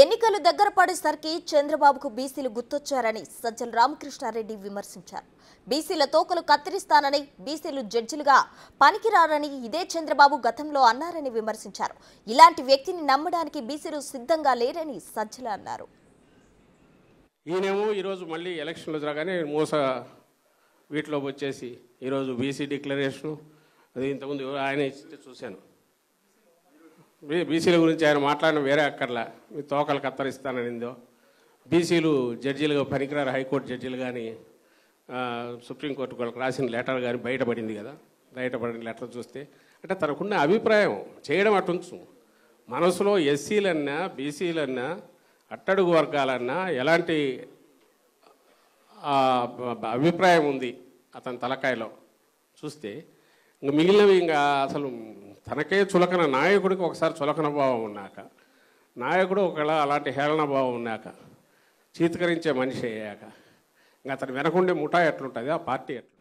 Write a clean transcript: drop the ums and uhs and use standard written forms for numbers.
ఎన్నికలు దగ్గర పడేసరికి చంద్రబాబుకు బీసీలు గుర్తొచ్చారని సజ్జల రామకృష్ణారెడ్డి విమర్శించారు. బీసీల తోకలు కత్తిరిస్తానని, బీసీలు జడ్జిలుగా పనికిరారని ఇదే చంద్రబాబు గతంలో అన్నారని విమర్శించారు. ఇలాంటి వ్యక్తిని నమ్మడానికి బీసీలు సిద్ధంగా లేరని సజ్జల అన్నారు. ఈయనేమో ఈరోజు మళ్ళీ ఎలక్షన్లు జరగానే వీటిలో వచ్చేసి ఈరోజు బీసీ డిక్లరేషను అది ఇంతకుముందు ఆయన ఇస్తే చూశాను. బీసీల గురించి ఆయన మాట్లాడిన వేరే అక్కర్లా, మీ తోకలు కత్తరిస్తాననిందో, బీసీలు జడ్జీలుగా పనికిరారు హైకోర్టు జడ్జీలు కానీ సుప్రీంకోర్టు వాళ్ళకి రాసిన లెటర్ కానీ బయటపడింది కదా. బయటపడిన లెటర్ చూస్తే అంటే తనకున్న అభిప్రాయం చేయడం అటుంచు, మనసులో ఎస్సీలన్నా బీసీలన్నా అట్టడుగు వర్గాలన్నా ఎలాంటి అభిప్రాయం ఉంది అతని తలకాయలో చూస్తే ఇంక మిగిలినవి ఇంకా అసలు తనకే చులకన నాయకుడికి ఒకసారి చులకన భావం ఉన్నాక, నాయకుడు ఒకవేళ అలాంటి హేళన భావం ఉన్నాక, చీత్కరించే మనిషి అయ్యాక ఇంకా అతను వెనకుండే ముఠా ఎట్లుంటుంది, ఆ పార్టీ ఎట్లుంటుంది.